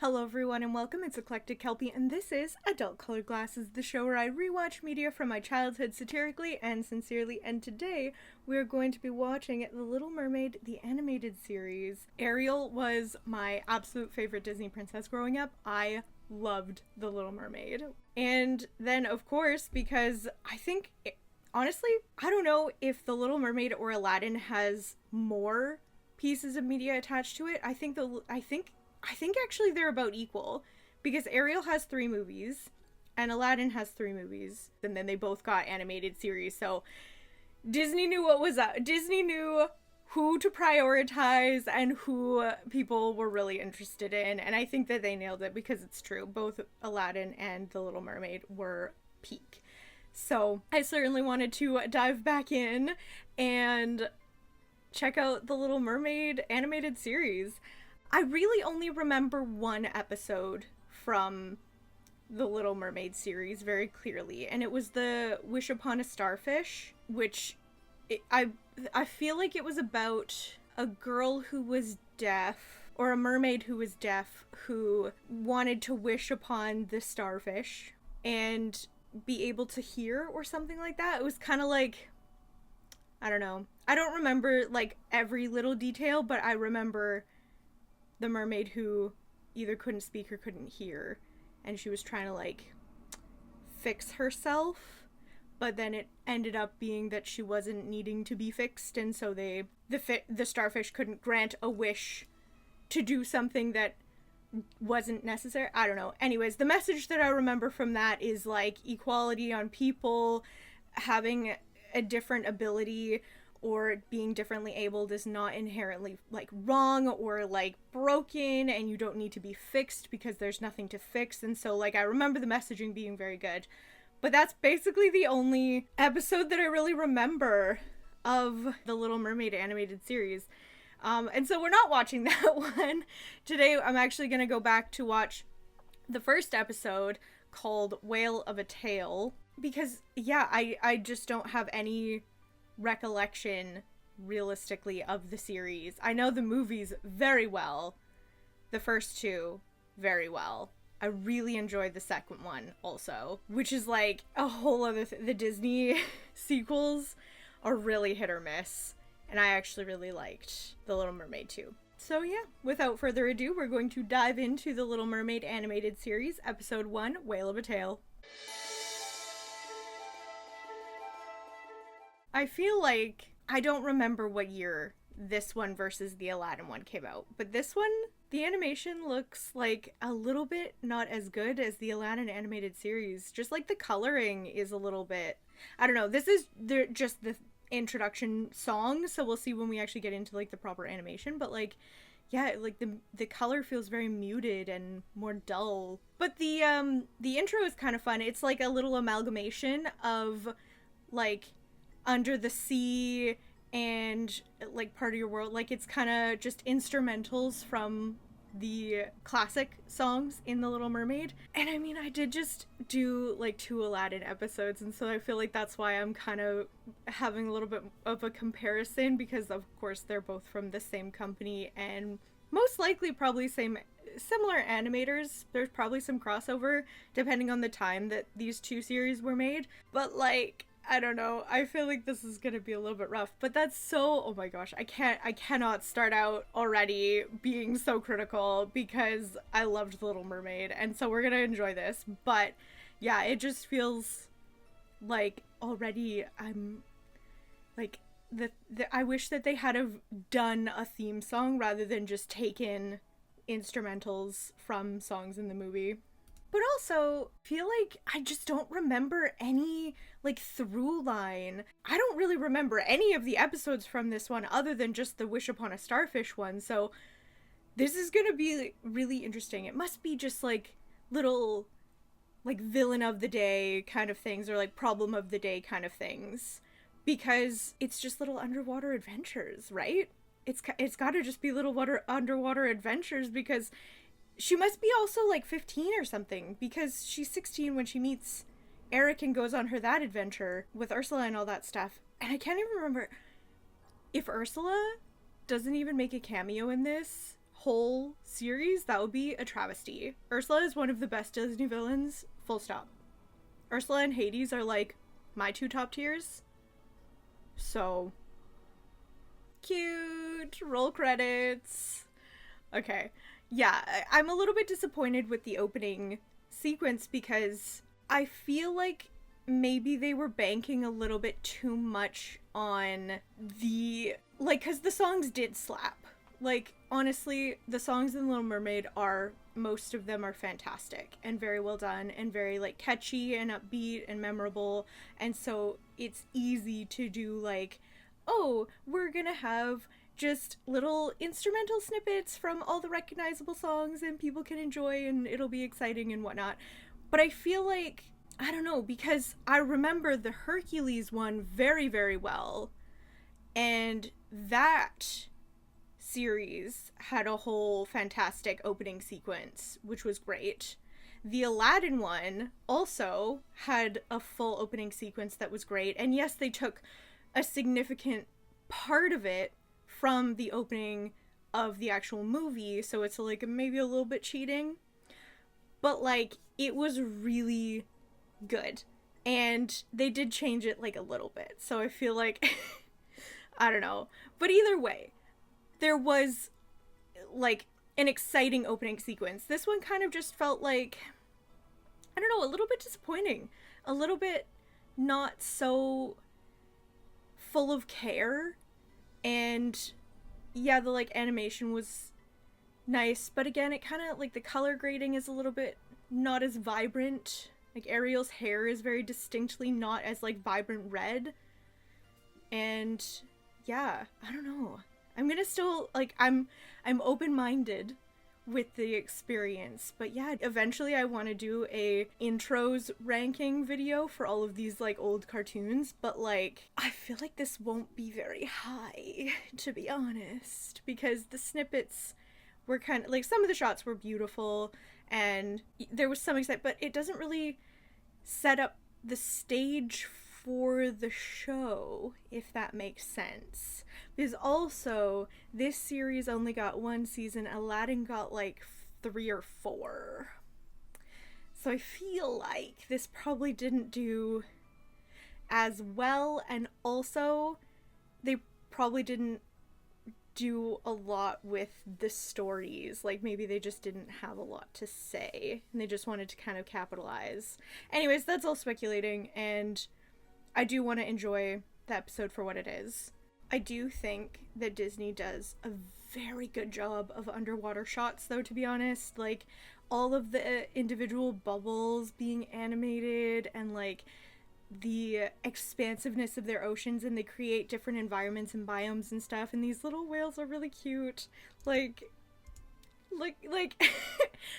Hello everyone and welcome, it's Eclectic Kelpie and this is Adult Colored Glasses, the show where I rewatch media from my childhood satirically and sincerely, and today we're going to be watching The Little Mermaid, the animated series. Ariel was my absolute favorite Disney princess growing up. I loved The Little Mermaid. And then of course, because honestly, I don't know if The Little Mermaid or Aladdin has more pieces of media attached to it. I think actually they're about equal, because Ariel has 3 movies and Aladdin has 3 movies, and then they both got animated series. So Disney knew what was up. Disney knew who to prioritize and who people were really interested in, and I think that they nailed it, because it's true. Both Aladdin and The Little Mermaid were peak. So I certainly wanted to dive back in and check out The Little Mermaid animated series. I really only remember one episode from the Little Mermaid series very clearly, and it was the Wish Upon a Starfish, which I feel like it was about a girl who was deaf, or a mermaid who was deaf, who wanted to wish upon the starfish and be able to hear or something like that. It was kind of like, I don't know. I don't remember like every little detail, but I remember the mermaid who either couldn't speak or couldn't hear, and she was trying to like fix herself, but then it ended up being that she wasn't needing to be fixed, and so the starfish couldn't grant a wish to do something that wasn't necessary. I don't know. Anyways, the message that I remember from that is like equality on people. Having a different ability or being differently abled is not inherently like wrong or like broken, and you don't need to be fixed because there's nothing to fix. And so like I remember the messaging being very good, but that's basically the only episode that I really remember of the Little Mermaid animated series. And so we're not watching that one today. I'm actually gonna go back to watch the first episode, called Whale of a Tale, because yeah, I just don't have any recollection realistically of the series. I know the movies very well, the first 2 very well. I really enjoyed the second one also, which is like a whole other the Disney sequels are really hit or miss, and I actually really liked The Little Mermaid too. So yeah, without further ado, we're going to dive into The Little Mermaid animated series, episode 1, Whale of a Tale. I feel like I don't remember what year this one versus the Aladdin one came out, but this one, the animation looks like a little bit not as good as the Aladdin animated series. Just like the coloring is a little bit, I don't know, this is just the introduction song, so we'll see when we actually get into like the proper animation, but like yeah, like the color feels very muted and more dull. But the intro is kind of fun. It's like a little amalgamation of like Under the Sea and like Part of Your World. Like it's kind of just instrumentals from the classic songs in The Little Mermaid. And I mean, I did just do like 2 Aladdin episodes, and so I feel like that's why I'm kind of having a little bit of a comparison, because of course they're both from the same company and most likely probably similar animators. There's probably some crossover depending on the time that these 2 series were made, but like I don't know, I feel like this is gonna be a little bit rough, but that's so, oh my gosh, I cannot start out already being so critical, because I loved The Little Mermaid, and so we're gonna enjoy this. But yeah, it just feels like already I'm like I wish that they had have done a theme song rather than just taken instrumentals from songs in the movie. But also, feel like I just don't remember any, like, through line. I don't really remember any of the episodes from this one other than just the Wish Upon a Starfish one, so this is gonna be really interesting. It must be just, like, little, like, villain of the day kind of things, or, like, problem of the day kind of things, because it's just little underwater adventures, right? It's gotta just be little underwater adventures, because she must be also like 15 or something, because she's 16 when she meets Eric and goes on that adventure with Ursula and all that stuff. And I can't even remember if Ursula doesn't even make a cameo in this. whole series, that would be a travesty. Ursula is one of the best Disney villains, full stop. Ursula and Hades are like my two top tiers. So cute. Roll credits. Okay. Yeah, I'm a little bit disappointed with the opening sequence because I feel like maybe they were banking a little bit too much on the, like, because the songs did slap. Like, honestly, the songs in Little Mermaid are, most of them are fantastic and very well done and very, like, catchy and upbeat and memorable. And so it's easy to do, like, oh, we're gonna have just little instrumental snippets from all the recognizable songs and people can enjoy and it'll be exciting and whatnot. But I feel like, I don't know, because I remember the Hercules one very, very well, and that series had a whole fantastic opening sequence, which was great. The Aladdin one also had a full opening sequence that was great, and yes, they took a significant part of it from the opening of the actual movie, so it's like maybe a little bit cheating, but like it was really good, and they did change it like a little bit, so I feel like I don't know, but either way, there was like an exciting opening sequence. This one kind of just felt like, I don't know, a little bit disappointing, a little bit not so full of care. And yeah, the like animation was nice, but again, it kind of like the color grading is a little bit not as vibrant. Like Ariel's hair is very distinctly not as like vibrant red. And yeah, I don't know. I'm gonna still like I'm open-minded with the experience, but yeah, eventually I want to do a intros ranking video for all of these like old cartoons, but like I feel like this won't be very high, to be honest, because the snippets were kind of like, some of the shots were beautiful and there was some excitement, but it doesn't really set up the stage for the show, if that makes sense. Because also, this series only got one season, Aladdin got like 3 or 4. So I feel like this probably didn't do as well, and also they probably didn't do a lot with the stories. Like maybe they just didn't have a lot to say and they just wanted to kind of capitalize. Anyways, that's all speculating, and I do want to enjoy the episode for what it is. I do think that Disney does a very good job of underwater shots, though, to be honest. Like, all of the individual bubbles being animated and, like, the expansiveness of their oceans, and they create different environments and biomes and stuff, and these little whales are really cute. Like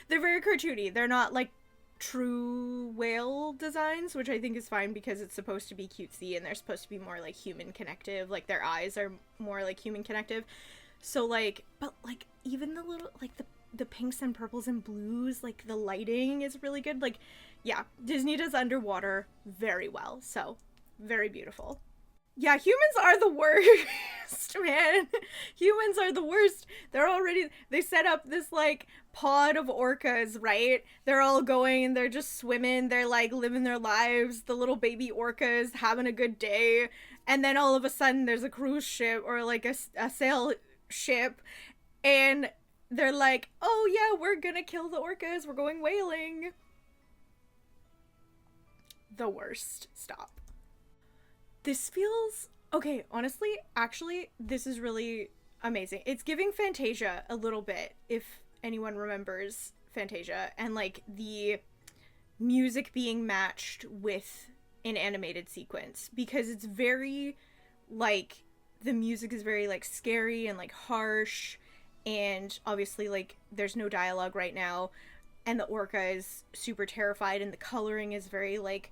they're very cartoony. They're not, like, true whale designs, which I think is fine because it's supposed to be cutesy and they're supposed to be more like human connective, like their eyes are more like human connective. So like, but like even the little like the pinks and purples and blues, like the lighting is really good. Like yeah, Disney does underwater very well, so very beautiful. Yeah, humans are the worst, man. Humans are the worst. They set up this, like, pod of orcas, right? They're all going, they're just swimming, they're, like, living their lives. The little baby orcas having a good day. And then all of a sudden there's a cruise ship or, like, a sail ship. And they're like, oh, yeah, we're gonna kill the orcas. We're going whaling. The worst. Stop. This feels, okay, honestly, actually, this is really amazing. It's giving Fantasia a little bit, if anyone remembers Fantasia, and, like, the music being matched with an animated sequence, because it's very, like, the music is very, like, scary and, like, harsh, and obviously, like, there's no dialogue right now, and the orca is super terrified, and the coloring is very, like,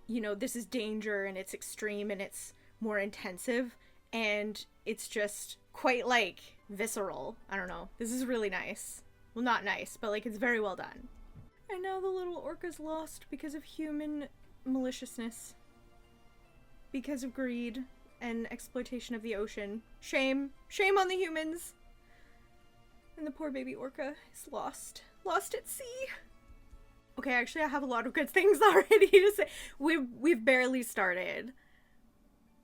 you know, this is danger and it's extreme and it's more intensive and it's just quite like visceral. I don't know. This is really nice. Well, not nice, but like it's very well done. And now the little orca's lost because of human maliciousness. Because of greed and exploitation of the ocean. Shame. Shame on the humans. And the poor baby orca is lost at sea. Okay, actually I have a lot of good things already to say. We've barely started.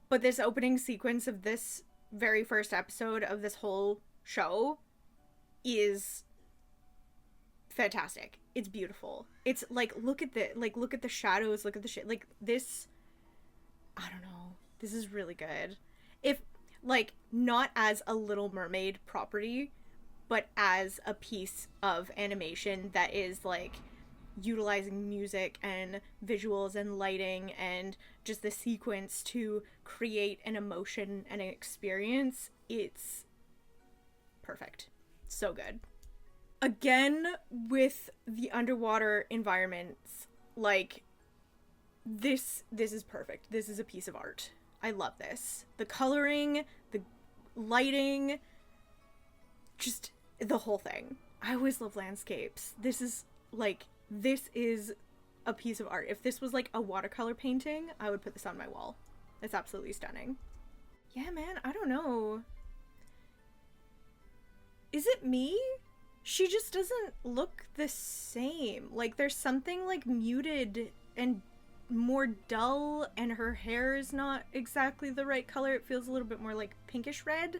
But this opening sequence of this very first episode of this whole show is fantastic. It's beautiful. It's like, look at the shadows, look at the shit. Like, this, I don't know. This is really good. If, like, not as a Little Mermaid property, but as a piece of animation that is, like, utilizing music and visuals and lighting and just the sequence to create an emotion and an experience, it's perfect. So good. Again, with the underwater environments, like, this is perfect. This is a piece of art. I love this. The coloring, the lighting, just the whole thing. I always love landscapes. This is a piece of art. If this was like a watercolor painting, I would put this on my wall. It's absolutely stunning. Yeah, man, I don't know. Is it me? She just doesn't look the same. Like, there's something, like, muted and more dull, and her hair is not exactly the right color. It feels a little bit more, like, pinkish red.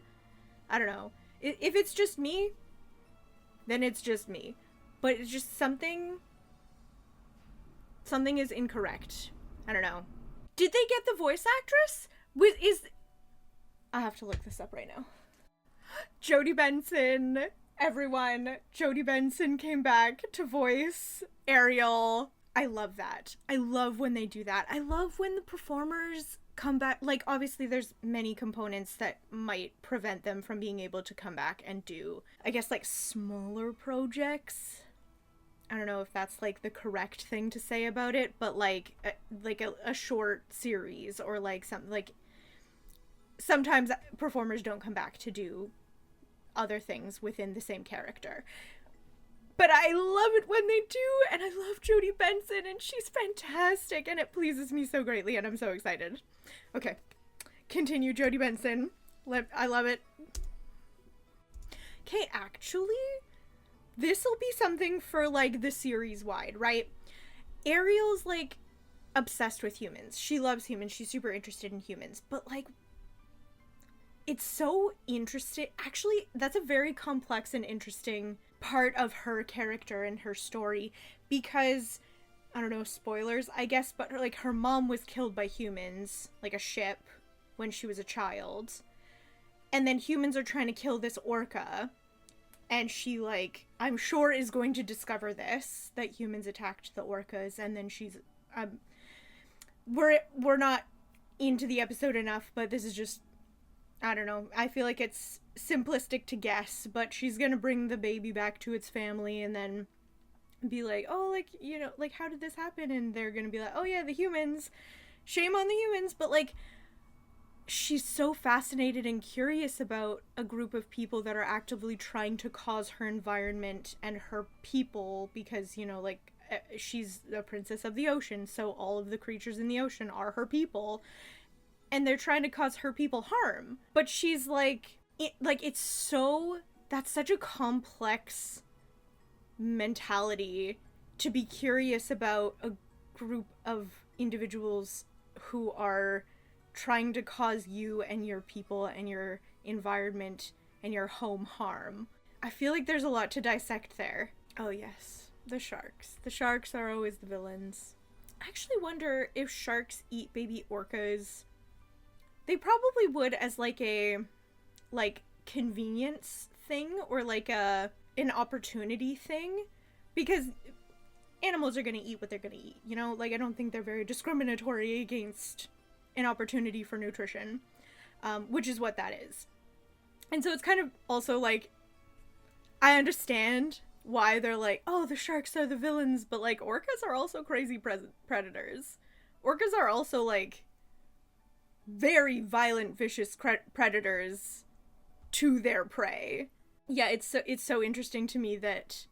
I don't know. If it's just me, then it's just me. But it's just something is incorrect. I don't know. Did they get the voice actress? I have to look this up right now. Jodie Benson. Everyone, Jodie Benson came back to voice Ariel. I love that. I love when they do that. I love when the performers come back. Like, obviously there's many components that might prevent them from being able to come back and do, I guess, like, smaller projects. I don't know if that's, like, the correct thing to say about it, but, like a short series, or, like, something, like, sometimes performers don't come back to do other things within the same character. But I love it when they do, and I love Jodie Benson, and she's fantastic, and it pleases me so greatly, and I'm so excited. Okay, continue, Jodie Benson. I love it. Okay, actually, this'll be something for, like, the series-wide, right? Ariel's, like, obsessed with humans. She loves humans. She's super interested in humans. But, like, it's so interesting. Actually, that's a very complex and interesting part of her character and her story, because, I don't know, spoilers, I guess, but her mom was killed by humans, like a ship, when she was a child. And then humans are trying to kill this orca. And she, like, I'm sure is going to discover this, that humans attacked the orcas, and then she's, we're not into the episode enough, but this is just, I don't know, I feel like it's simplistic to guess, but she's gonna bring the baby back to its family and then be like, oh, like, you know, like, how did this happen? And they're gonna be like, oh yeah, the humans, shame on the humans, but, like, she's so fascinated and curious about a group of people that are actively trying to cause her environment and her people, because, you know, like, she's the princess of the ocean, so all of the creatures in the ocean are her people, and they're trying to cause her people harm. But she's like, it's so, that's such a complex mentality to be curious about a group of individuals who are trying to cause you and your people and your environment and your home harm. I feel like there's a lot to dissect there. Oh yes, the sharks. The sharks are always the villains. I actually wonder if sharks eat baby orcas. They probably would, as, like, a, like, convenience thing, or, like, an opportunity thing, because animals are gonna eat what they're gonna eat, you know? Like, I don't think they're very discriminatory against an opportunity for nutrition, which is what that is. And so it's kind of also, like, I understand why they're like, oh, the sharks are the villains, but, like, orcas are also crazy predators. Orcas are also, like, very violent, vicious predators to their prey. Yeah, it's so interesting to me that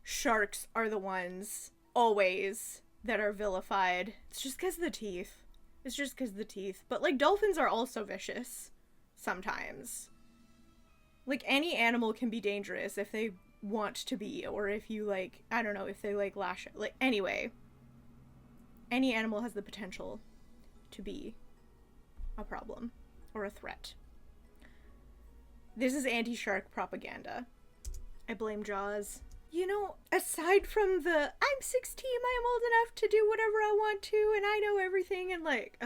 sharks are the ones always that are vilified. It's just because of the teeth. It's just because of the teeth. But, like, dolphins are also vicious sometimes. Like, any animal can be dangerous if they want to be, or if you, like, I don't know, if they, like, lash, like, anyway. Any animal has the potential to be a problem or a threat. This is anti-shark propaganda. I blame Jaws. You know, aside from the, I'm 16, I am old enough to do whatever I want to, and I know everything, and like,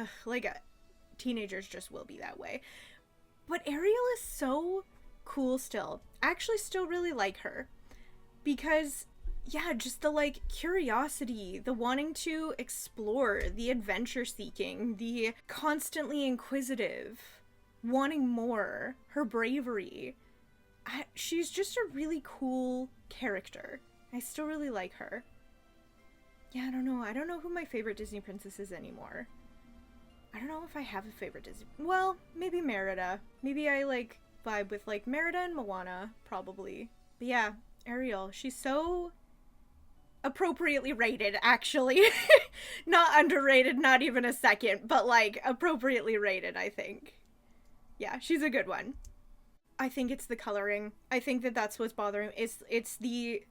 teenagers just will be that way. But Ariel is so cool still. I actually still really like her. Because, yeah, just the, like, curiosity, the wanting to explore, the adventure seeking, the constantly inquisitive, wanting more, her bravery. She's just a really cool character. I still really like her. Yeah, I don't know. I don't know who my favorite Disney princess is anymore. I don't know if I have a favorite Disney... Well, maybe Merida. Maybe I, like, vibe with, like, Merida and Moana, probably. But yeah, Ariel. She's so appropriately rated, actually. Not underrated, not even a second, but, like, appropriately rated, I think. Yeah, she's a good one. I think it's the coloring. I think that that's what's bothering me. It's the...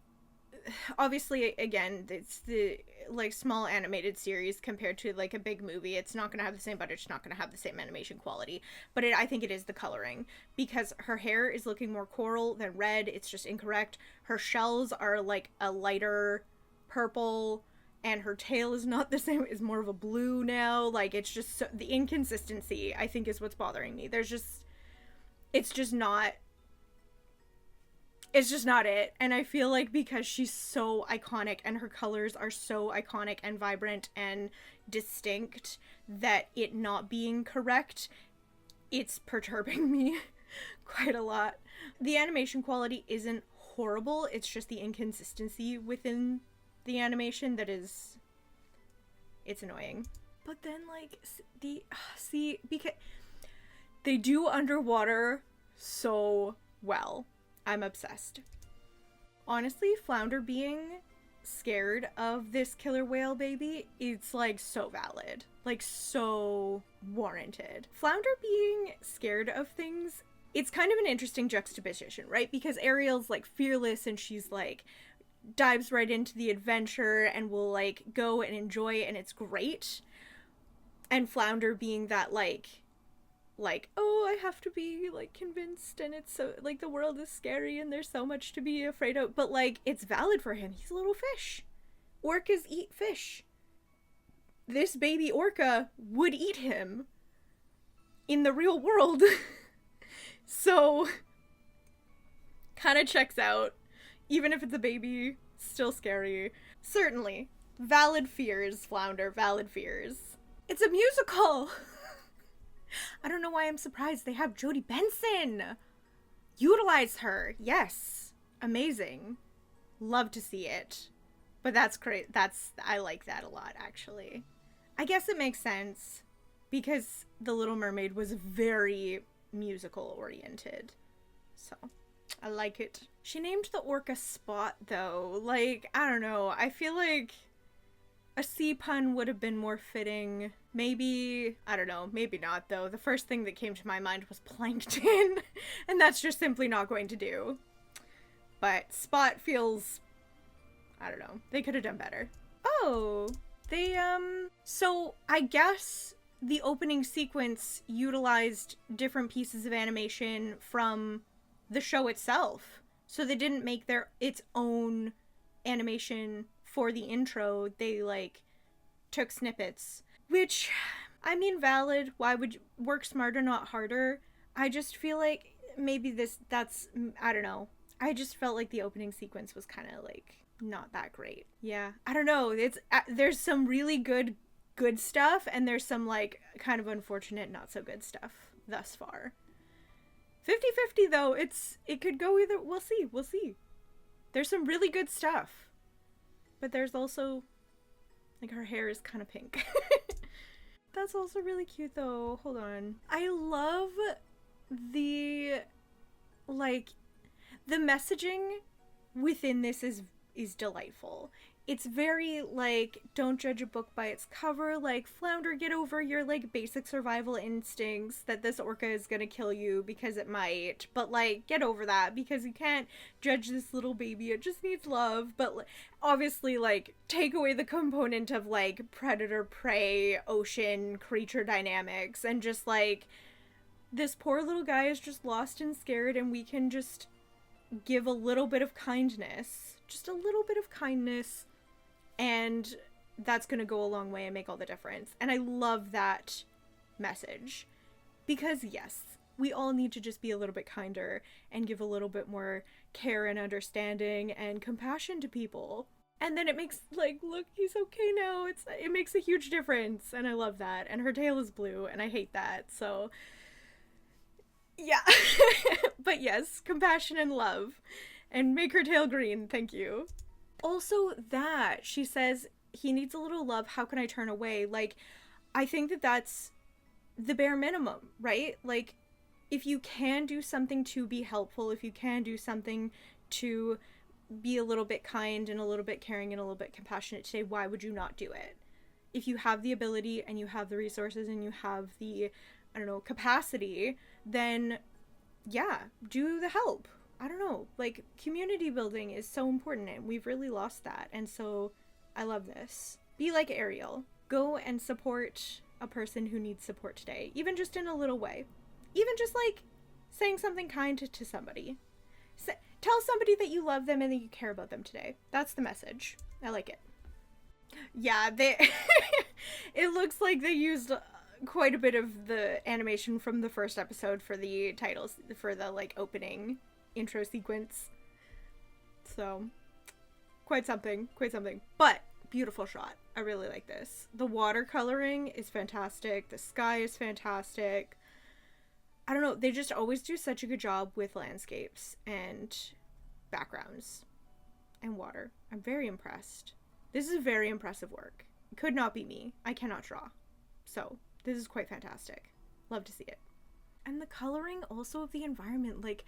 Obviously, again, it's the, like, small animated series compared to, like, a big movie. It's not going to have the same budget. It's not going to have the same animation quality. But I think it is the coloring. Because her hair is looking more coral than red. It's just incorrect. Her shells are, like, a lighter purple. And her tail is not the same. It's more of a blue now. Like, it's just... So, the inconsistency, I think, is what's bothering me. There's just... It's just not it. And I feel like because she's so iconic and her colors are so iconic and vibrant and distinct, that it not being correct, it's perturbing me quite a lot. The animation quality isn't horrible. It's just the inconsistency within the animation that is... It's annoying. But then, like, because they do underwater so well. I'm obsessed. Honestly, Flounder being scared of this killer whale baby, it's, like, so valid. Like, so warranted. Flounder being scared of things, it's kind of an interesting juxtaposition, right? Because Ariel's, like, fearless and she's, like, dives right into the adventure and will, like, go and enjoy it and it's great. And Flounder being that, like, oh, I have to be, like, convinced and it's so, like, the world is scary and there's so much to be afraid of. But, like, it's valid for him. He's a little fish. Orcas eat fish. This baby orca would eat him in the real world. So, kind of checks out. Even if it's a baby, still scary. Certainly. Valid fears, Flounder. Valid fears. It's a musical! I don't know why I'm surprised. They have Jodie Benson. Utilize her. Yes. Amazing. Love to see it. But that's great. I like that a lot, actually. I guess it makes sense because The Little Mermaid was very musical oriented. So, I like it. She named the orca Spot, though. Like, I don't know. I feel like a sea pun would have been more fitting. Maybe, I don't know, maybe not, though. The first thing that came to my mind was plankton, and that's just simply not going to do. But Spot feels, I don't know, they could have done better. Oh, so I guess the opening sequence utilized different pieces of animation from the show itself. So they didn't make its own animation for the intro. They, like, took snippets. Which, I mean, valid. Why would you work smarter, not harder? I just feel like maybe I don't know. I just felt like the opening sequence was kind of, like, not that great. Yeah. I don't know. There's some really good stuff, and there's some, like, kind of unfortunate, not so good stuff thus far. 50-50, though. It could go either. We'll see. There's some really good stuff. But there's also, like, her hair is kind of pink. That's also really cute, though. Hold on. I love the messaging within this is is delightful. It's very, like, don't judge a book by its cover, like, Flounder, get over your, like, basic survival instincts that this orca is gonna kill you because it might, but, like, get over that, because you can't judge this little baby, it just needs love, but, obviously, like, take away the component of, like, predator-prey, ocean, creature dynamics, and just, like, this poor little guy is just lost and scared, and we can just give a little bit of kindness, just a little bit of kindness, and that's gonna go a long way and make all the difference. And I love that message, because yes, we all need to just be a little bit kinder and give a little bit more care and understanding and compassion to people. And then it makes, like, look, he's okay now. It makes a huge difference, and I love that. And her tail is blue, and I hate that, so yeah. But yes, compassion and love. And make her tail green, thank you. Also, that she says he needs a little love, how can I turn away? Like, I think that that's the bare minimum, right? Like, if you can do something to be helpful, if you can do something to be a little bit kind and a little bit caring and a little bit compassionate today, why would you not do it? If you have the ability and you have the resources and you have the, I don't know, capacity, then yeah, do the help. I don't know, like, community building is so important, and we've really lost that, and so I love this. Be like Ariel. Go and support a person who needs support today, even just in a little way. Even just, like, saying something kind to somebody. Tell somebody that you love them and that you care about them today. That's the message. I like it. Yeah, it looks like they used quite a bit of the animation from the first episode for the titles, for the, like, opening intro sequence. So, quite something. But, beautiful shot. I really like this. The watercoloring is fantastic. The sky is fantastic. I don't know, they just always do such a good job with landscapes and backgrounds and water. I'm very impressed. This is very impressive work. It could not be me. I cannot draw. So, this is quite fantastic. Love to see it. And the coloring also of the environment, like,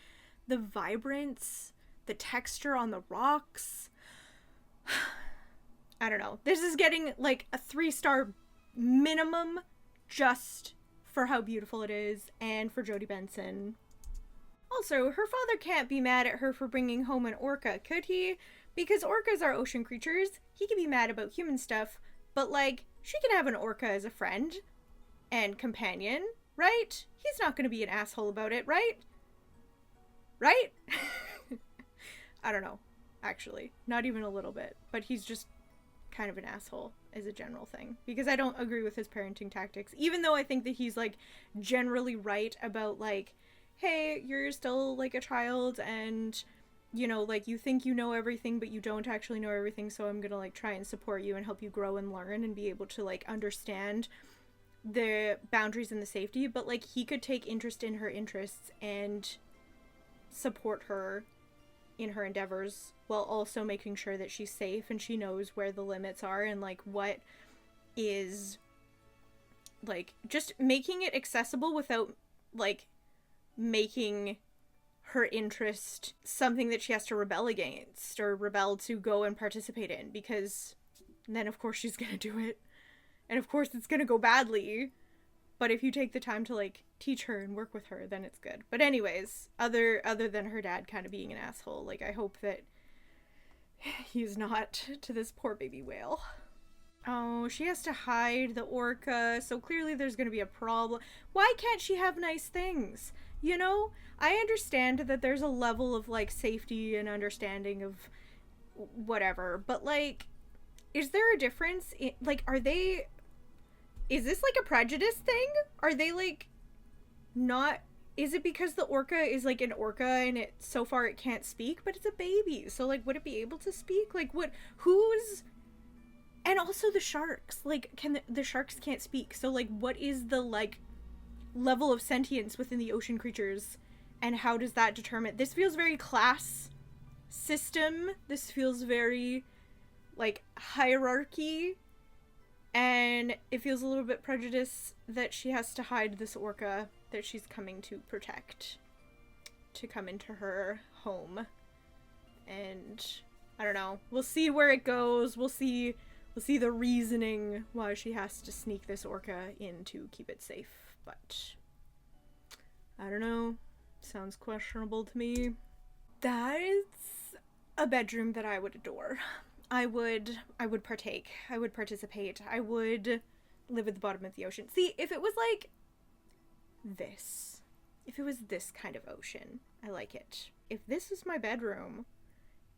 the vibrance, the texture on the rocks. I don't know. This is getting, like, a 3-star minimum just for how beautiful it is and for Jodie Benson. Also, her father can't be mad at her for bringing home an orca, could he? Because orcas are ocean creatures. He can be mad about human stuff, but, like, she can have an orca as a friend and companion, right? He's not gonna be an asshole about it, right? Right? I don't know, actually. Not even a little bit. But he's just kind of an asshole as a general thing. Because I don't agree with his parenting tactics. Even though I think that he's, like, generally right about, like, hey, you're still, like, a child and, you know, like, you think you know everything, but you don't actually know everything, so I'm gonna, like, try and support you and help you grow and learn and be able to, like, understand the boundaries and the safety. But, like, he could take interest in her interests and support her in her endeavors while also making sure that she's safe and she knows where the limits are and, like, what is, like, just making it accessible without, like, making her interest something that she has to rebel against or rebel to go and participate in, because then of course she's gonna do it and of course it's gonna go badly. But if you take the time to, like, teach her and work with her, then it's good. But anyways, other than her dad kind of being an asshole, like, I hope that he's not to this poor baby whale. Oh, she has to hide the orca, so clearly there's gonna be a problem. Why can't she have nice things? You know? I understand that there's a level of, like, safety and understanding of whatever, but, like, is there a difference in, like, is this, like, a prejudice thing? Are they, like, not... Is it because the orca is, like, an orca and so far it can't speak? But it's a baby, so, like, would it be able to speak? Like, who's... And also the sharks. Like, the sharks can't speak, so, like, what is the, like, level of sentience within the ocean creatures? And how does that determine... This feels very class system. This feels very, like, hierarchy. And it feels a little bit prejudice that she has to hide this orca that she's coming to protect, to come into her home and I don't know. We'll see where it goes. We'll see the reasoning why she has to sneak this orca in to keep it safe. But I don't know. Sounds questionable to me. That's a bedroom that I would adore. I would partake. I would participate. I would live at the bottom of the ocean. See, if it was like this, if it was this kind of ocean, I like it. If this is my bedroom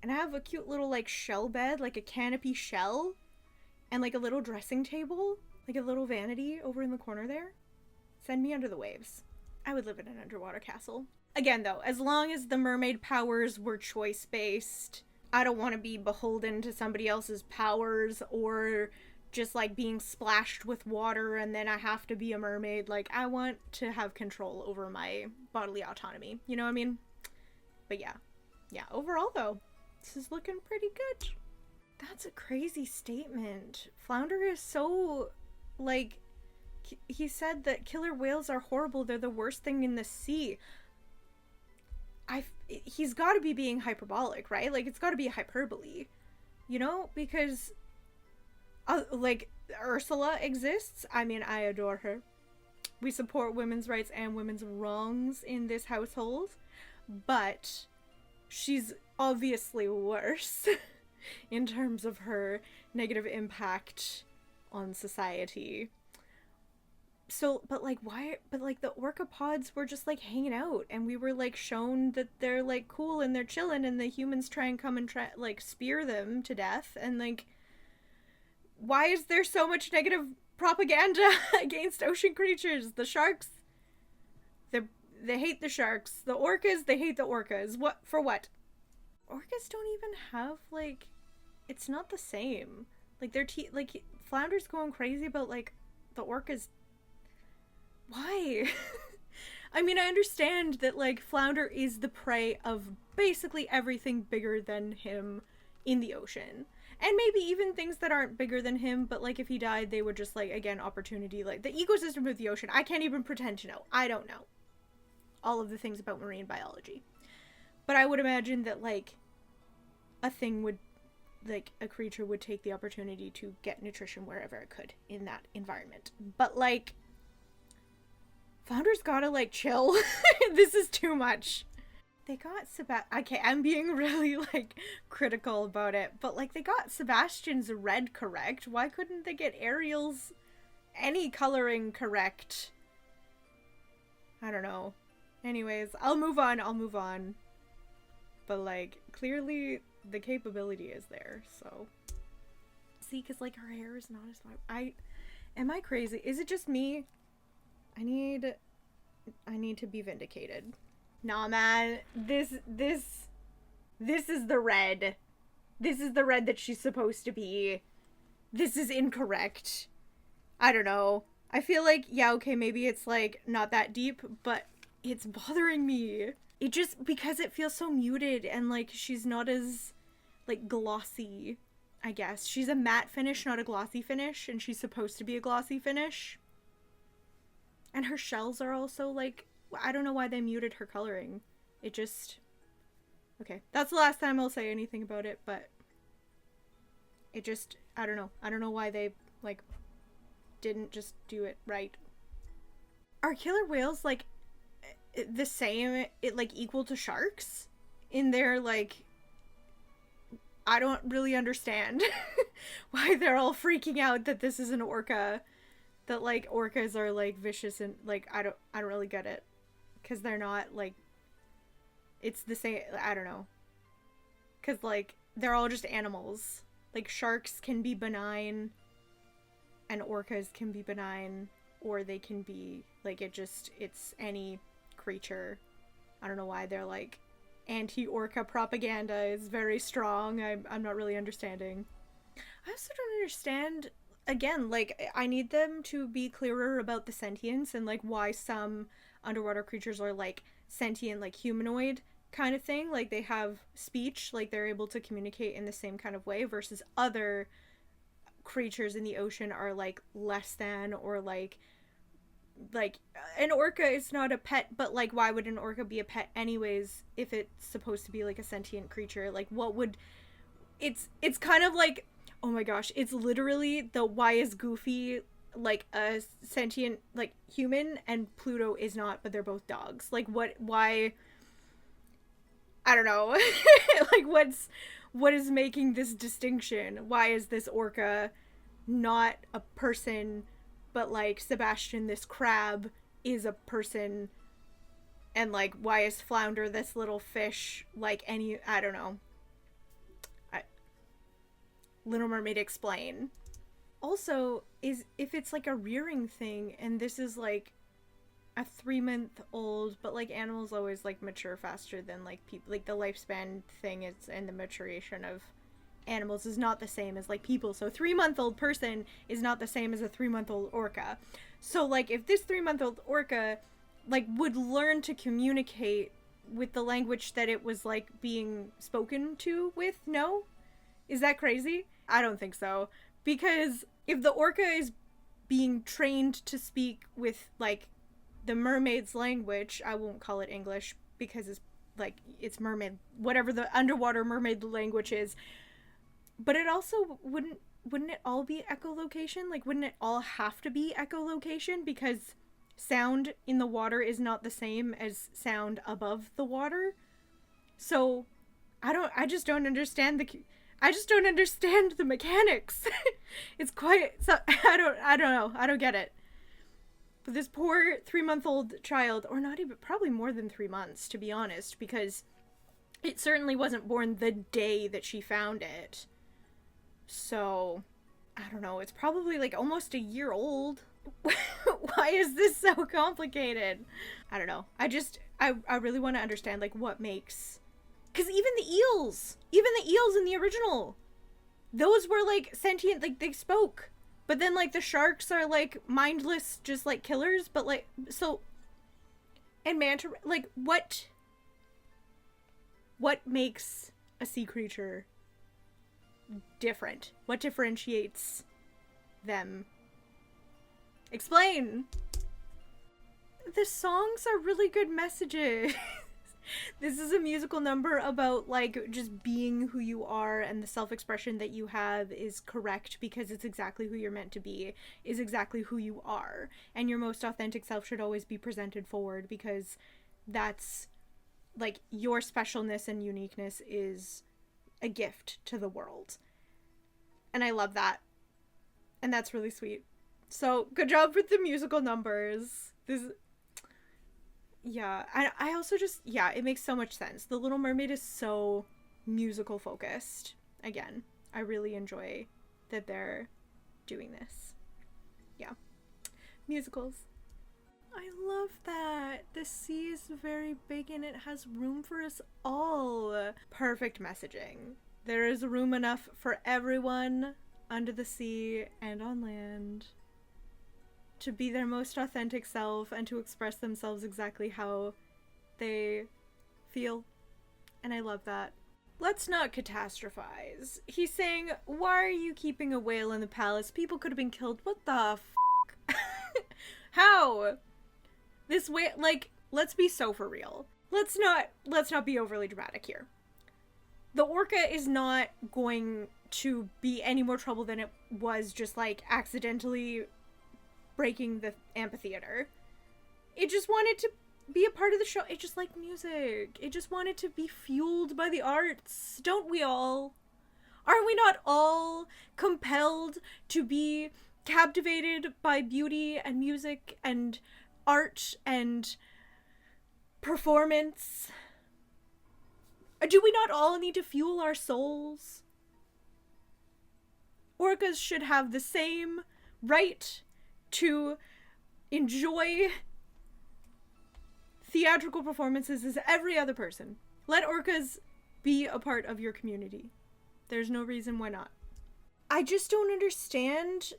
and I have a cute little like shell bed, like a canopy shell, and like a little dressing table, like a little vanity over in the corner there, send me under the waves. I would live in an underwater castle. Again though, as long as the mermaid powers were choice-based, I don't want to be beholden to somebody else's powers or just like being splashed with water and then I have to be a mermaid. Like, I want to have control over my bodily autonomy. You know what I mean? But yeah, overall though, this is looking pretty good. That's a crazy statement. Flounder is so, like, he said that killer whales are horrible. They're the worst thing in the sea. He's got to be being hyperbolic, right? Like, it's got to be a hyperbole, you know? Because, like, Ursula exists. I mean, I adore her. We support women's rights and women's wrongs in this household. But she's obviously worse in terms of her negative impact on society. So, but like, why? But like, the orca pods were just like hanging out, and we were like shown that they're like cool and they're chilling, and the humans try and come and like spear them to death. And like, why is there so much negative propaganda against ocean creatures? The sharks, they hate the sharks. The orcas, they hate the orcas. What for? What? Orcas don't even have like, it's not the same. Like like Flounder's going crazy about like the orcas. Why? I mean, I understand that, like, Flounder is the prey of basically everything bigger than him in the ocean. And maybe even things that aren't bigger than him, but, like, if he died, they would just, like, again, opportunity. Like, the ecosystem of the ocean, I can't even pretend to know. I don't know all of the things about marine biology. But I would imagine that, like, a creature would take the opportunity to get nutrition wherever it could in that environment. But, like, Flounder's gotta, like, chill. This is too much. They got okay, I'm being really, like, critical about it, but, like, they got Sebastian's red correct. Why couldn't they get Ariel's any coloring correct? I don't know. Anyways, I'll move on. But, like, clearly the capability is there, so. See, because, like, her hair is not as light. Am I crazy? Is it just me? I need to be vindicated. Nah, man. This is the red. This is the red that she's supposed to be. This is incorrect. I don't know. I feel like, yeah, okay, maybe it's, like, not that deep, but it's bothering me. It just, because it feels so muted and, like, she's not as, like, glossy, I guess. She's a matte finish, not a glossy finish, and she's supposed to be a glossy finish. And her shells are also, like, I don't know why they muted her coloring. It just... Okay, that's the last time I'll say anything about it, but... It just... I don't know. I don't know why they, like, didn't just do it right. Are killer whales, like, the same, like, equal to sharks? In their, like... I don't really understand why they're all freaking out that this is an orca. That, like, orcas are, like, vicious and, like, I don't really get it. Because they're not, like, it's the same, I don't know. Because, like, they're all just animals. Like, sharks can be benign, and orcas can be benign, or they can be, like, it's any creature. I don't know why they're, like, anti-orca propaganda is very strong. I'm not really understanding. I also don't understand... Again, like, I need them to be clearer about the sentience and, like, why some underwater creatures are, like, sentient, like, humanoid kind of thing. Like, they have speech, like, they're able to communicate in the same kind of way, versus other creatures in the ocean are, like, less than, or, like, an orca is not a pet, but, like, why would an orca be a pet anyways if it's supposed to be, like, a sentient creature? Like, what would it's kind of like, oh my gosh, it's literally the why is Goofy like a sentient like human and Pluto is not, but they're both dogs. Like why I don't know. Like what is making this distinction? Why is this orca not a person, but like Sebastian this crab is a person, and like why is Flounder this little fish like any, I don't know. Little Mermaid explain. Also, is if it's like a rearing thing and this is like a 3-month old, but like animals always like mature faster than like people, like the lifespan thing is, and the maturation of animals is not the same as like people. So 3-month-old person is not the same as a 3-month-old orca. So like if this 3-month-old orca like would learn to communicate with the language that it was like being spoken to with, no? Is that crazy? I don't think so. Because if the orca is being trained to speak with, like, the mermaid's language, I won't call it English because it's, like, it's mermaid, whatever the underwater mermaid language is. But it also wouldn't it all be echolocation? Like, wouldn't it all have to be echolocation? Because sound in the water is not the same as sound above the water. So, I just don't understand the mechanics. It's quite, so I don't know. I don't get it. But this poor 3-month-old child, or not even, probably more than 3 months, to be honest, because it certainly wasn't born the day that she found it. So, I don't know. It's probably like almost a year old. Why is this so complicated? I don't know. I really want to understand like what makes, because even the eels in the original, those were like sentient, like they spoke, but then like the sharks are like mindless, just like killers. But like, so, and manta, like what makes a sea creature different? What differentiates them? Explain. The songs are really good messages. This is a musical number about like just being who you are, and the self-expression that you have is correct because it's exactly who you're meant to be, is exactly who you are, and your most authentic self should always be presented forward because that's like your specialness and uniqueness is a gift to the world. And I love that. And that's really sweet. So, good job with the musical numbers. Yeah, I also just, yeah, it makes so much sense. The Little Mermaid is so musical focused. Again, I really enjoy that they're doing this. Yeah. Musicals. I love that. The sea is very big and it has room for us all. Perfect messaging. There is room enough for everyone under the sea and on land to be their most authentic self and to express themselves exactly how they feel. And I love that. Let's not catastrophize. He's saying, why are you keeping a whale in the palace? People could have been killed. What the f***? How? This whale, like, let's be so for real. Let's not be overly dramatic here. The orca is not going to be any more trouble than it was just, like, accidentally breaking the amphitheater. It just wanted to be a part of the show. It just liked music. It just wanted to be fueled by the arts. Don't we all? Aren't we not all compelled to be captivated by beauty and music and art and performance? Do we not all need to fuel our souls? Orcas should have the same right to enjoy theatrical performances as every other person. Let orcas be a part of your community. There's no reason why not. I just don't understand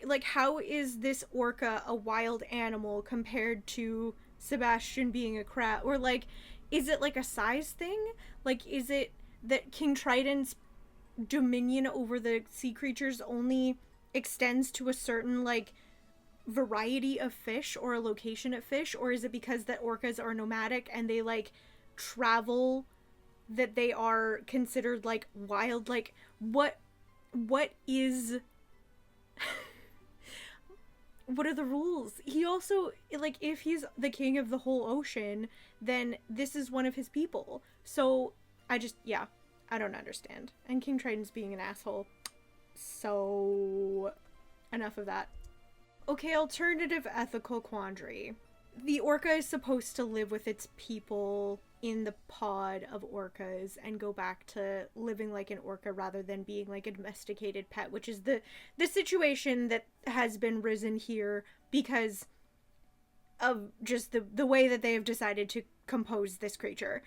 like, how is this orca a wild animal compared to Sebastian being a crab? Or like, is it like a size thing? Like, is it that King Triton's dominion over the sea creatures only extends to a certain like variety of fish or a location of fish? Or is it because that orcas are nomadic and they like travel that they are considered like wild. Like what is what are the rules? He also, like, if he's the king of the whole ocean, then this is one of his people. So yeah, I don't understand. And King Triton's being an asshole. So enough of that. Okay, alternative ethical quandary. The orca is supposed to live with its people in the pod of orcas and go back to living like an orca rather than being like a domesticated pet, which is the situation that has been risen here because of just the way that they have decided to compose this creature.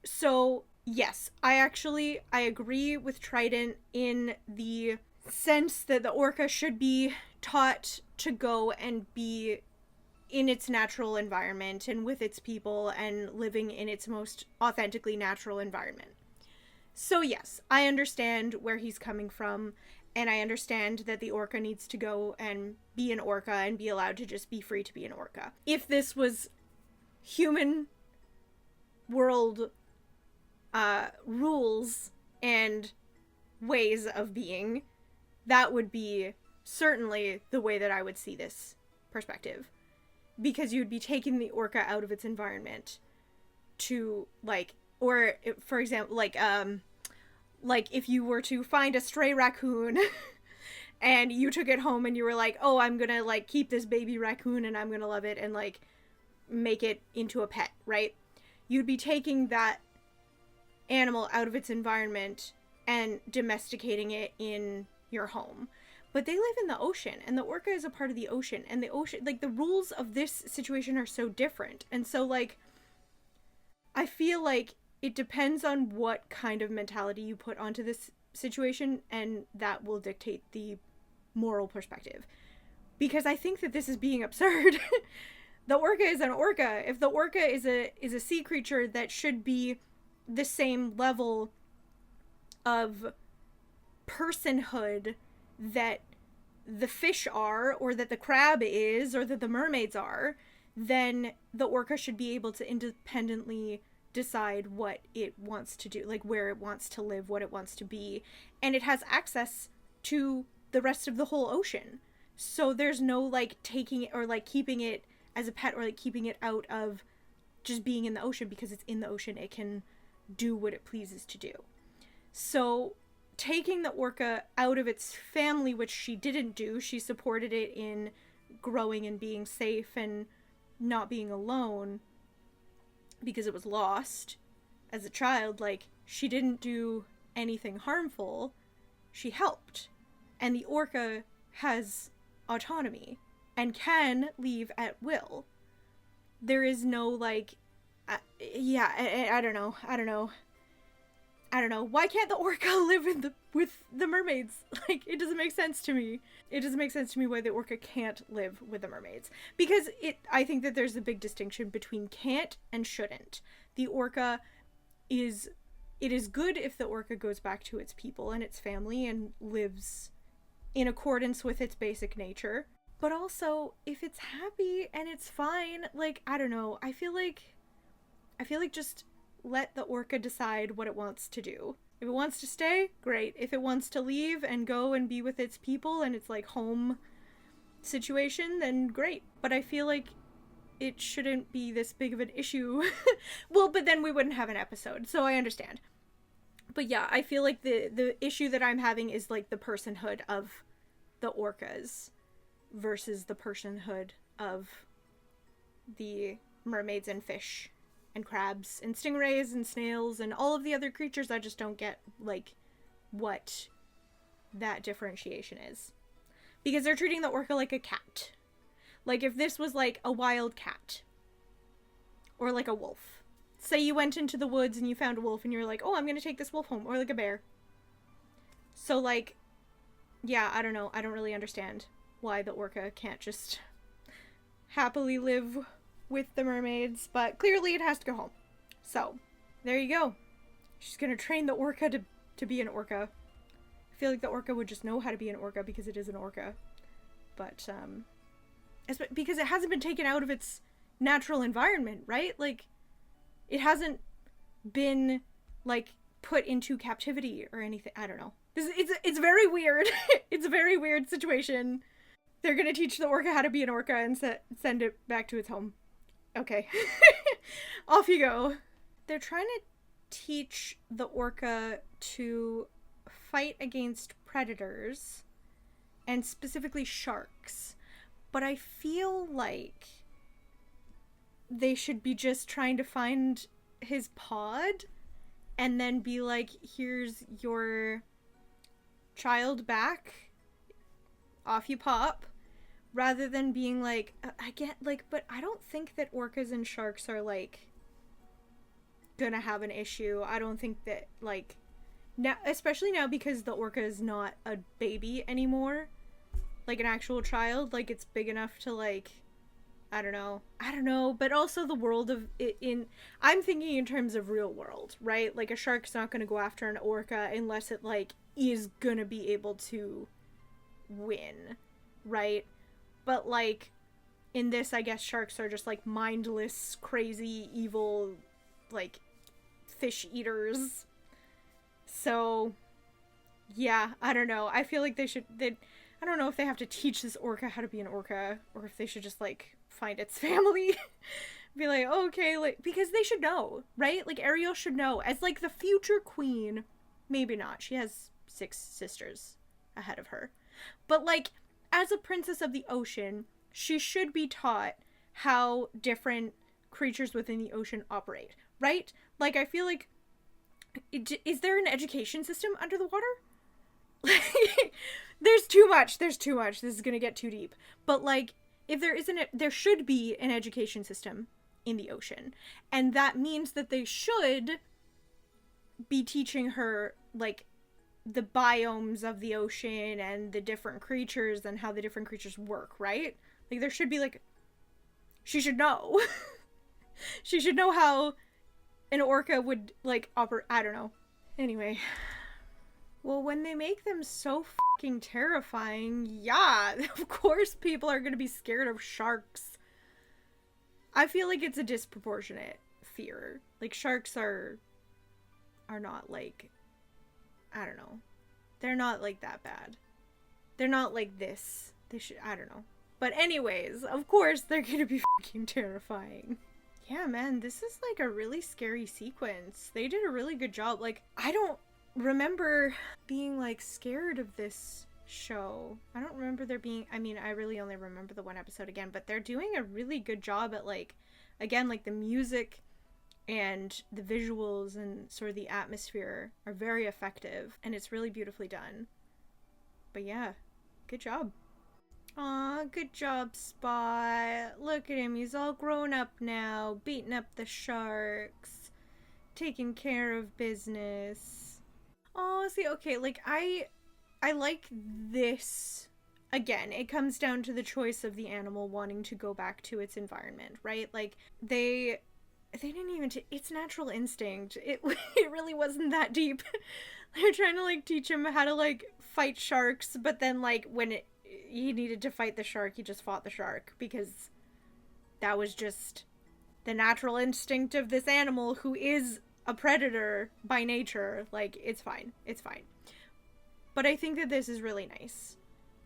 So yes, I agree with Trident in the sense that the orca should be taught to go and be in its natural environment and with its people and living in its most authentically natural environment. So yes, I understand where he's coming from, and I understand that the orca needs to go and be an orca and be allowed to just be free to be an orca. If this was human world rules and ways of being, that would be certainly the way that I would see this perspective. Because you would be taking the orca out of its environment to, like, or, for example, like if you were to find a stray raccoon and you took it home and you were like, oh, I'm gonna, like, keep this baby raccoon and I'm gonna love it and, like, make it into a pet, right? You'd be taking that animal out of its environment and domesticating it in your home. But they live in the ocean, and the orca is a part of the ocean, and the ocean, like, the rules of this situation are so different. And so, like, I feel like it depends on what kind of mentality you put onto this situation, and that will dictate the moral perspective. Because I think that this is being absurd. The orca is an orca. If the orca is a sea creature that should be the same level of personhood that the fish are, or that the crab is, or that the mermaids are, then the orca should be able to independently decide what it wants to do, like where it wants to live, what it wants to be, and it has access to the rest of the whole ocean. So there's no, like, taking it or, like, keeping it as a pet or, like, keeping it out of just being in the ocean. Because it's in the ocean, it can do what it pleases to do. So taking the orca out of its family, which she didn't do, she supported it in growing and being safe and not being alone because it was lost as a child. Like, she didn't do anything harmful, she helped. And the orca has autonomy and can leave at will. There is no, like, I don't know. Why can't the orca live with the mermaids? Like, it doesn't make sense to me. It doesn't make sense to me why the orca can't live with the mermaids. Because I think that there's a big distinction between can't and shouldn't. The orca it is good if the orca goes back to its people and its family and lives in accordance with its basic nature. But also, if it's happy and it's fine, like, I don't know, I feel like just let the orca decide what it wants to do. If it wants to stay, great. If it wants to leave and go and be with its people and its, like, home situation, then great. But I feel like it shouldn't be this big of an issue. Well, but then we wouldn't have an episode, so I understand. But yeah, I feel like the issue that I'm having is, like, the personhood of the orcas versus the personhood of the mermaids and fish and crabs and stingrays and snails and all of the other creatures. I just don't get, like, what that differentiation is. Because they're treating the orca like a cat. Like, if this was, like, a wild cat. Or, like, a wolf. Say you went into the woods and you found a wolf and you're like, oh, I'm gonna take this wolf home. Or, like, a bear. So, like, yeah, I don't know. I don't really understand why the orca can't just happily live with the mermaids, but clearly it has to go home. So, there you go. She's gonna train the orca to be an orca. I feel like the orca would just know how to be an orca because it is an orca. But, because it hasn't been taken out of its natural environment, right? Like, it hasn't been like, put into captivity or anything. I don't know. It's very weird. It's a very weird situation. They're gonna teach the orca how to be an orca and send it back to its home. Okay. Off you go. They're trying to teach the orca to fight against predators, and specifically sharks. But I feel like they should be just trying to find his pod and then be like, here's your child back. Off you pop. Rather than being like, I get, like, but I don't think that orcas and sharks are, like, gonna have an issue. I don't think that, like, now, especially now because the orca is not a baby anymore, like an actual child, like, it's big enough to, like, I don't know, but also the world of it I'm thinking in terms of real world, right? Like, a shark's not gonna go after an orca unless it, like, is gonna be able to win, right? But, like, in this, I guess sharks are just, like, mindless, crazy, evil, like, fish eaters. So, yeah, I don't know. I feel like I don't know if they have to teach this orca how to be an orca, or if they should just, like, find its family. Be like, oh, okay, like, because they should know, right? Like, Ariel should know. As, like, the future queen, maybe not. She has 6 sisters ahead of her. But, like, as a princess of the ocean, she should be taught how different creatures within the ocean operate, right? Like, I feel like, is there an education system under the water? Like, there's too much. This is gonna get too deep. But, like, if there isn't, there should be an education system in the ocean. And that means that they should be teaching her, like, the biomes of the ocean and the different creatures and how the different creatures work, right? Like, there should be, like, she should know. She should know how an orca would, like, operate. I don't know. Anyway. Well, when they make them so fucking terrifying, yeah, of course people are gonna be scared of sharks. I feel like it's a disproportionate fear. Like, sharks are not, like, I don't know. They're not, like, that bad. They're not like this. I don't know. But anyways, of course, they're gonna be fucking terrifying. Yeah, man, this is, like, a really scary sequence. They did a really good job. Like, I don't remember being, like, scared of this show. I don't remember there being, I mean, I really only remember the one episode again, but they're doing a really good job at, like, again, like, the music and the visuals and sort of the atmosphere are very effective, and it's really beautifully done. But yeah, good job. Aw, good job, Spot. Look at him, he's all grown up now, beating up the sharks, taking care of business. Oh, see, okay, like, I like this. Again, it comes down to the choice of the animal wanting to go back to its environment, right? Like, they didn't even, it's natural instinct. It really wasn't that deep. They're trying to, like, teach him how to, like, fight sharks, but then, like, when he needed to fight the shark, he just fought the shark, because that was just the natural instinct of this animal who is a predator by nature. Like, it's fine. It's fine. But I think that this is really nice.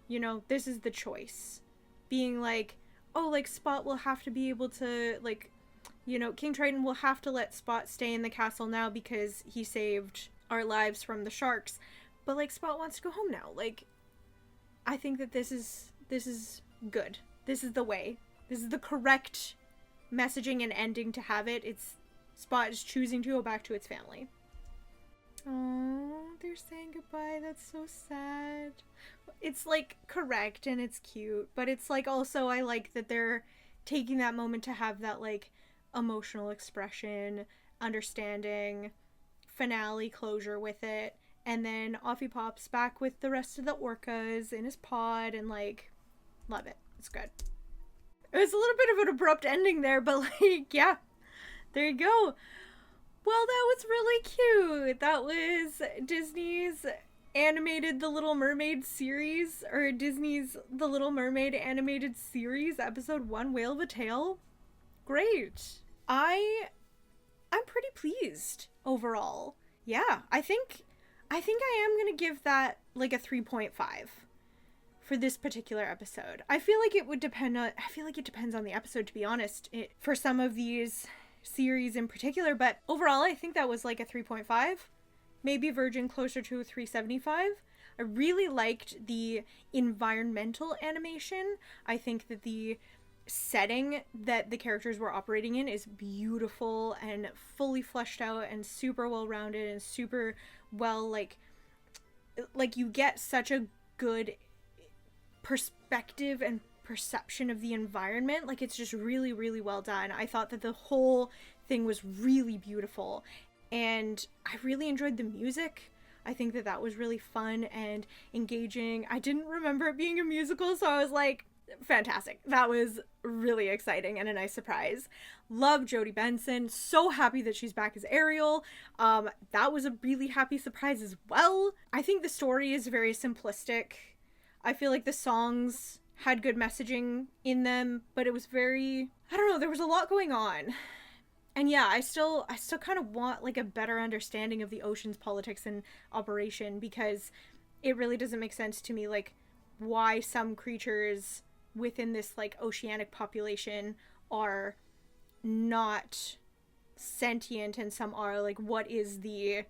You know, this is the choice. Being like, oh, like, Spot will have to be able to, like, you know, King Triton will have to let Spot stay in the castle now because he saved our lives from the sharks. But, like, Spot wants to go home now. Like, I think that this is good. This is the way. This is the correct messaging and ending to have it. It's Spot is choosing to go back to its family. Oh, they're saying goodbye. That's so sad. It's, like, correct and it's cute, but it's, like, also I like that they're taking that moment to have that, like, emotional expression, understanding, finale closure with it, and then off he pops back with the rest of the orcas in his pod, and, like, love it. It's good. It was a little bit of an abrupt ending there, but, like, yeah, there you go. Well, that was really cute. That was Disney's animated The Little Mermaid series, or Disney's The Little Mermaid animated series, episode 1, Whale of a Tale. Great. I'm pretty pleased overall. yeah, I think I am gonna give that like a 3.5 for this particular episode. I feel like it depends on the episode, to be honest, for some of these series in particular, but overall I think that was like a 3.5, maybe verging closer to a 3.75. I really liked the environmental animation. I think that the setting that the characters were operating in is beautiful and fully fleshed out and super well rounded and super well, like you get such a good perspective and perception of the environment. Like, it's just really, really well done. I thought that the whole thing was really beautiful, and I really enjoyed the music. I think that that was really fun and engaging. I didn't remember it being a musical, so I was like, fantastic. That was really exciting and a nice surprise. Love Jodie Benson. So happy that she's back as Ariel. That was a really happy surprise as well. I think the story is very simplistic. I feel like the songs had good messaging in them, but it was very, I don't know, there was a lot going on. And yeah, I still kind of want like a better understanding of the ocean's politics and operation, because it really doesn't make sense to me, like, why some creatures within this like oceanic population are not sentient and some are. Like, what is the,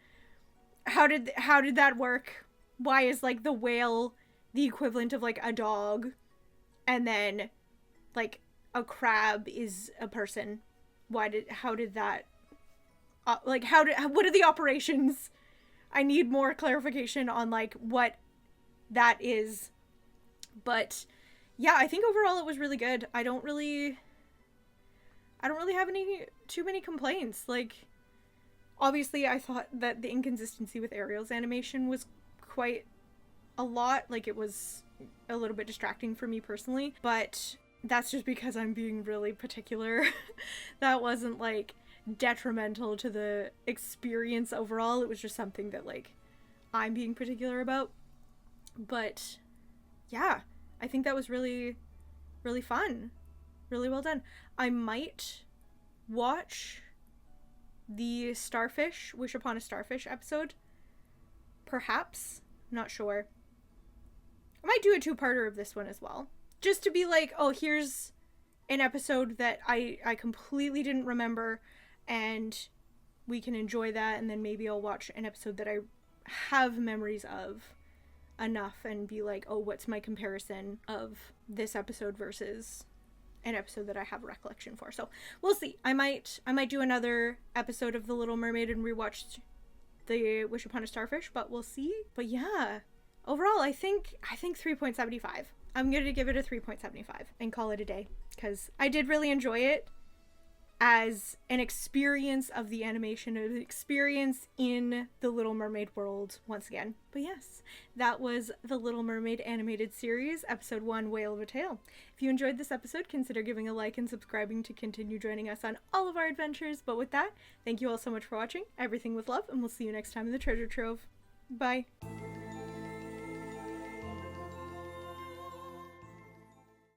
how did that work? Why is like the whale the equivalent of like a dog, and then like a crab is a person? How did that what are the operations? I need more clarification on like what that is. But yeah, I think overall it was really good. I don't really have too many complaints. Like, obviously I thought that the inconsistency with Ariel's animation was quite a lot. Like, it was a little bit distracting for me personally, but that's just because I'm being really particular. That wasn't like detrimental to the experience overall. It was just something that like I'm being particular about. But yeah, I think that was really, really fun. Really well done. I might watch the Starfish, Wish Upon a Starfish episode. Perhaps. Not sure. I might do a two-parter of this one as well. Just to be like, oh, here's an episode that I completely didn't remember, and we can enjoy that, and then maybe I'll watch an episode that I have memories of enough and be like, oh, what's my comparison of this episode versus an episode that I have recollection for. So we'll see. I might do another episode of The Little Mermaid and rewatch the Wish Upon a Starfish, but we'll see. But yeah, overall I think 3.75. I'm going to give it a 3.75 and call it a day, because I did really enjoy it as an experience of the animation, an experience in the Little Mermaid world once again. But yes, that was the Little Mermaid animated series, episode 1, Whale of a Tale. If you enjoyed this episode, consider giving a like and subscribing to continue joining us on all of our adventures. But with that, thank you all so much for watching. Everything with love, and we'll see you next time in the treasure trove. Bye.